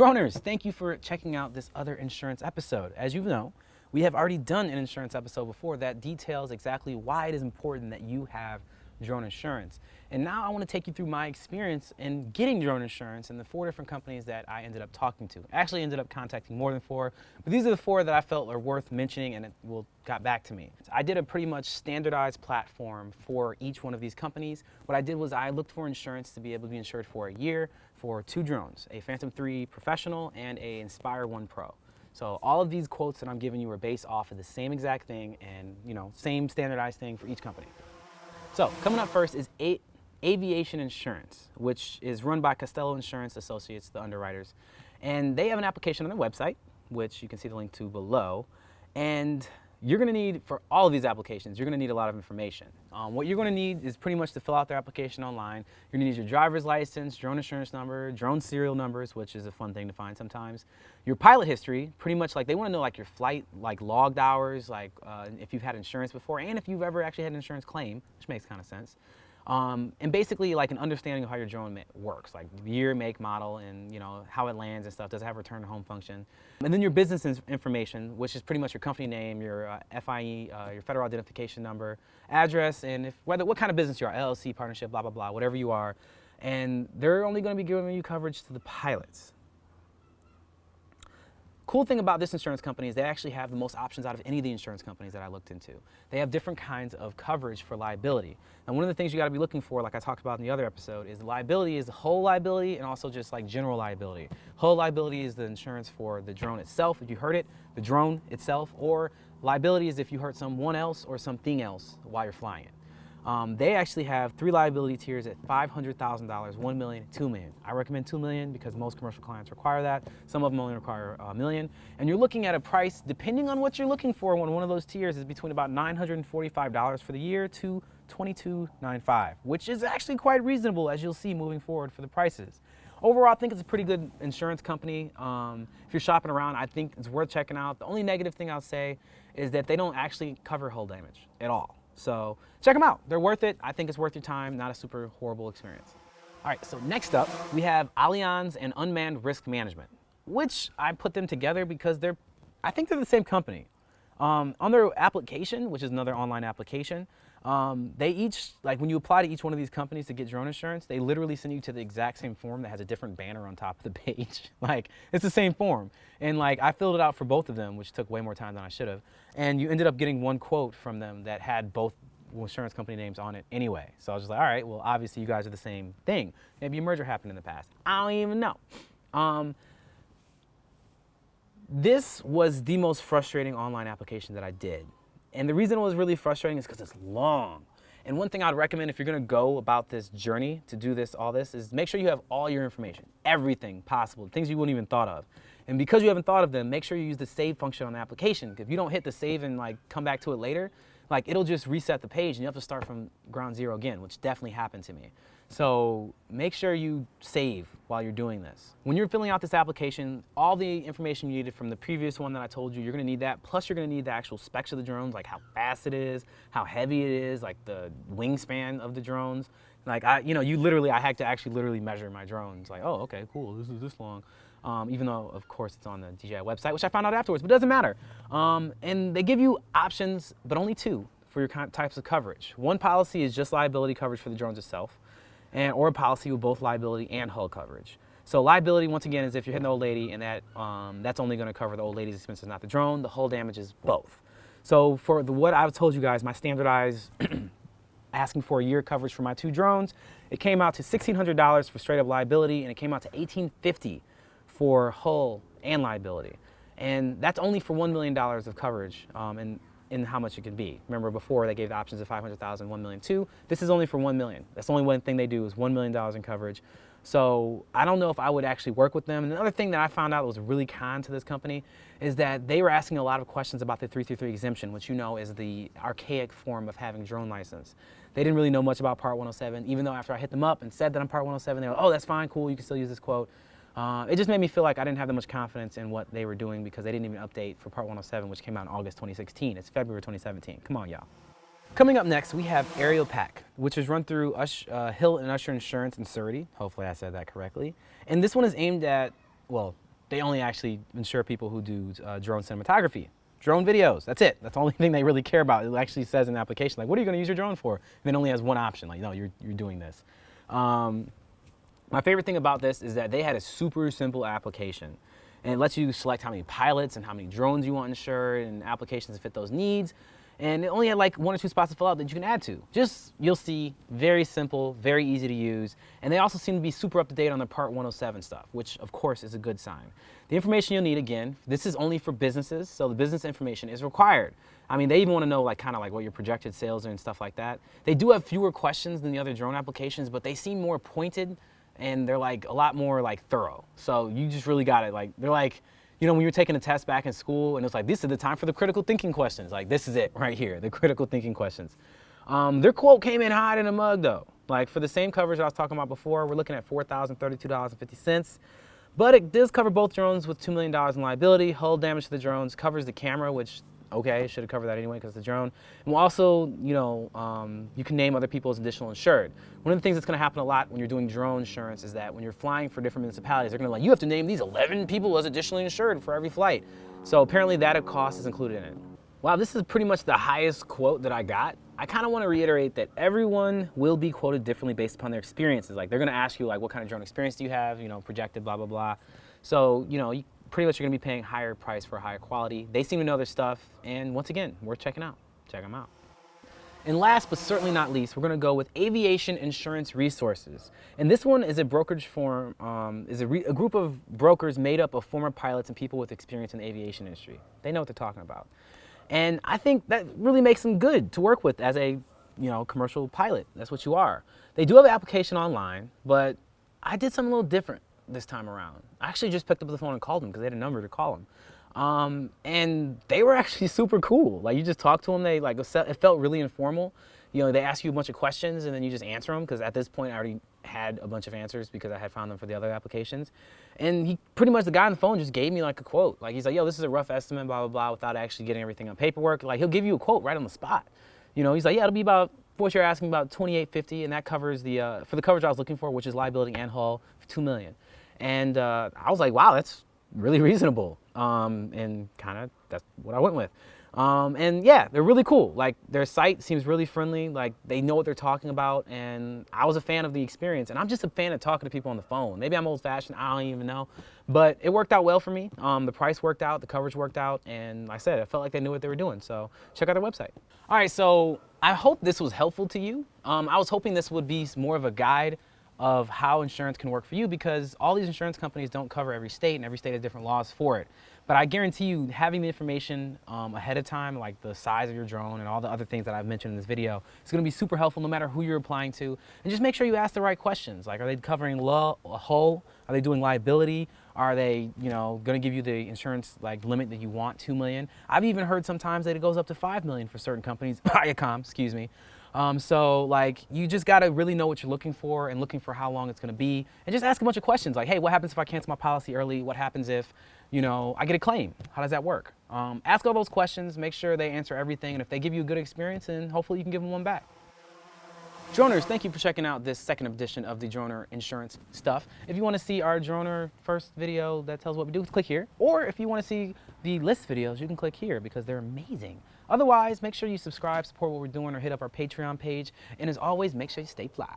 Droners, thank you for checking out this other insurance episode. As you know, we have already done an insurance episode before that details exactly why it is important that you have drone insurance. And now I want to take you through my experience in getting drone insurance and the 4 different companies that I ended up talking to. I actually ended up contacting more than 4, but these are the 4 that I felt are worth mentioning and got back to me. I did a pretty much standardized platform for each one of these companies. What I did was I looked for insurance to be able to be insured for a year for 2 drones, a Phantom 3 Professional and a Inspire 1 Pro. So all of these quotes that I'm giving you are based off of the same exact thing and, same standardized thing for each company. So coming up first is Aviation Insurance, which is run by Costello Insurance Associates, the underwriters. And they have an application on their website, which you can see the link to below. And you're going to need, for all of these applications, you're going to need a lot of information. What you're going to need is pretty much to fill out their application online. You're going to need your driver's license, drone insurance number, drone serial numbers, which is a fun thing to find sometimes. Your pilot history, pretty much like they want to know like your flight, like logged hours, like if you've had insurance before, and if you've ever actually had an insurance claim, which makes kind of sense. And basically like an understanding of how your drone works, like year, make, model, and how it lands and stuff. Does it have return to home function? And then your business information, which is pretty much your company name, your FIE, your federal identification number, address, and what kind of business you are, LLC, partnership, blah, blah, blah, whatever you are. And they're only going to be giving you coverage to the pilots. Cool thing about this insurance company is they actually have the most options out of any of the insurance companies that I looked into. They have different kinds of coverage for liability. And one of the things you got to be looking for, like I talked about in the other episode, is liability is the whole liability and also just like general liability. Whole liability is the insurance for the drone itself, if you hurt it, the drone itself, or liability is if you hurt someone else or something else while you're flying it. They actually have 3 liability tiers at $500,000, $1 million, $2 million. I recommend $2 million because most commercial clients require that. Some of them only require $1 million. And you're looking at a price, depending on what you're looking for, when one of those tiers is between about $945 for the year to $2,295, which is actually quite reasonable, as you'll see moving forward for the prices. Overall, I think it's a pretty good insurance company. If you're shopping around, I think it's worth checking out. The only negative thing I'll say is that they don't actually cover hull damage at all. So check them out. They're worth it. I think it's worth your time. Not a super horrible experience. All right, so next up, we have Allianz and Unmanned Risk Management, which I put them together because I think they're the same company. On their application, which is another online application, they each, like when you apply to each one of these companies to get drone insurance, they literally send you to the exact same form that has a different banner on top of the page. Like, it's the same form. And like, I filled it out for both of them, which took way more time than I should have. And you ended up getting one quote from them that had both insurance company names on it anyway. So I was just like, all right, well, obviously you guys are the same thing. Maybe a merger happened in the past. I don't even know. This was the most frustrating online application that I did. And the reason it was really frustrating is because it's long. And one thing I'd recommend if you're going to go about this journey to do all this is make sure you have all your information, everything possible, things you wouldn't even thought of. And because you haven't thought of them, make sure you use the save function on the application. If you don't hit the save and like come back to it later, like it'll just reset the page and you have to start from ground zero again, which definitely happened to me. So make sure you save while you're doing this. When you're filling out this application, all the information you needed from the previous one that I told you, you're gonna need that. Plus you're gonna need the actual specs of the drones, like how fast it is, how heavy it is, like the wingspan of the drones. Like I had to actually literally measure my drones. Like, oh, okay, cool, this is this long. Even though, of course, it's on the DJI website, which I found out afterwards, but it doesn't matter. And they give you options, but only 2 for your types of coverage. One policy is just liability coverage for the drones itself, or a policy with both liability and hull coverage. So liability, once again, is if you're hitting the old lady, and that's only going to cover the old lady's expenses, not the drone. The hull damage is both. So for what I've told you guys, my standardized asking for a year coverage for my 2 drones, it came out to $1,600 for straight up liability, and it came out to $1,850 for hull and liability. And that's only for $1 million of coverage in how much it can be. Remember before they gave the options of $500,000, $1 million, $2. This is only for $1 million. That's the only one thing they do is $1 million in coverage. So I don't know if I would actually work with them. And another thing that I found out was really con to this company is that they were asking a lot of questions about the 333 exemption, which is the archaic form of having drone license. They didn't really know much about Part 107, even though after I hit them up and said that I'm Part 107, they were, oh, that's fine, cool, you can still use this quote. It just made me feel like I didn't have that much confidence in what they were doing because they didn't even update for Part 107, which came out in August 2016. It's February 2017. Come on, y'all. Coming up next, we have Aerial Pack, which is run through Hill and Usher Insurance and Surrey. Hopefully I said that correctly. And this one is aimed at, well, they only actually insure people who do drone cinematography, drone videos. That's it. That's the only thing they really care about. It actually says in the application, like, what are you going to use your drone for? And it only has one option, like, no, you're doing this. My favorite thing about this is that they had a super simple application. And it lets you select how many pilots and how many drones you want insured and applications that fit those needs. And it only had like 1 or 2 spots to fill out that you can add to. Just, you'll see, very simple, very easy to use. And they also seem to be super up to date on their Part 107 stuff, which of course is a good sign. The information you'll need, again, this is only for businesses, so the business information is required. I mean, they even want to know like kind of like what your projected sales are and stuff like that. They do have fewer questions than the other drone applications, but they seem more pointed and they're like a lot more like thorough. So you just really got it. Like, they're like, you know, when you're taking a test back in school and it's like, this is the time for the critical thinking questions. Like, this is it right here, the critical thinking questions. Their quote came in hot in a mug though. Like, for the same coverage I was talking about before, we're looking at $4,032.50. But it does cover both drones with $2 million in liability. Hull damage to the drones, covers the camera, which, okay, should have covered that anyway because it's a drone. And we'll also, you know, you can name other people as additional insured. One of the things that's going to happen a lot when you're doing drone insurance is that when you're flying for different municipalities, they're going to like, you have to name these 11 people as additionally insured for every flight. So apparently that cost is included in it. Wow, this is pretty much the highest quote that I got. I kind of want to reiterate that everyone will be quoted differently based upon their experiences. Like, they're going to ask you like, what kind of drone experience do you have? You know, projected, blah, blah, blah. So, you know, pretty much you're going to be paying higher price for higher quality. They seem to know their stuff, and once again, worth checking out. Check them out. And last but certainly not least, we're going to go with Aviation Insurance Resources. And this one is a brokerage firm, is a group of brokers made up of former pilots and people with experience in the aviation industry. They know what they're talking about. And I think that really makes them good to work with as a, you know, commercial pilot. That's what you are. They do have an application online, but I did something a little different this time around. I actually just picked up the phone and called them because they had a number to call them. And they were actually super cool. Like, you just talk to them, they like, it felt really informal. You know, they ask you a bunch of questions and then you just answer them, because at this point I already had a bunch of answers because I had found them for the other applications. And he pretty much, the guy on the phone just gave me like a quote. Like, he's like, yo, this is a rough estimate, blah, blah, blah, without actually getting everything on paperwork. Like, he'll give you a quote right on the spot. You know, he's like, yeah, it'll be about, for what you're asking, about $2,850, and that covers the, for the coverage I was looking for, which is liability and hull, for $2 million. And I was like, wow, that's really reasonable. And kind of, that's what I went with. And yeah, they're really cool. Like, their site seems really friendly. Like, they know what they're talking about. And I was a fan of the experience. And I'm just a fan of talking to people on the phone. Maybe I'm old fashioned, I don't even know. But it worked out well for me. The price worked out, the coverage worked out. And like I said, I felt like they knew what they were doing. So check out their website. All right, so I hope this was helpful to you. I was hoping this would be more of a guide of how insurance can work for you, because all these insurance companies don't cover every state, and every state has different laws for it. But I guarantee you, having the information ahead of time, like the size of your drone and all the other things that I've mentioned in this video, is going to be super helpful no matter who you're applying to. And just make sure you ask the right questions. Like, are they covering hull? Are they doing liability? Are they, you know, going to give you the insurance like limit that you want, $2 million? I've even heard sometimes that it goes up to $5 million for certain companies. Viacom, excuse me. So like, you just got to really know what you're looking for and looking for how long it's going to be, and just ask a bunch of questions like, hey, what happens if I cancel my policy early? What happens if, you know, I get a claim? How does that work? Ask all those questions, make sure they answer everything, and if they give you a good experience, then hopefully you can give them one back. Droners, thank you for checking out this second edition of the Droner Insurance Stuff. If you want to see our Droner first video that tells what we do, click here. Or if you want to see the list videos, you can click here because they're amazing. Otherwise, make sure you subscribe, support what we're doing, or hit up our Patreon page. And as always, make sure you stay fly.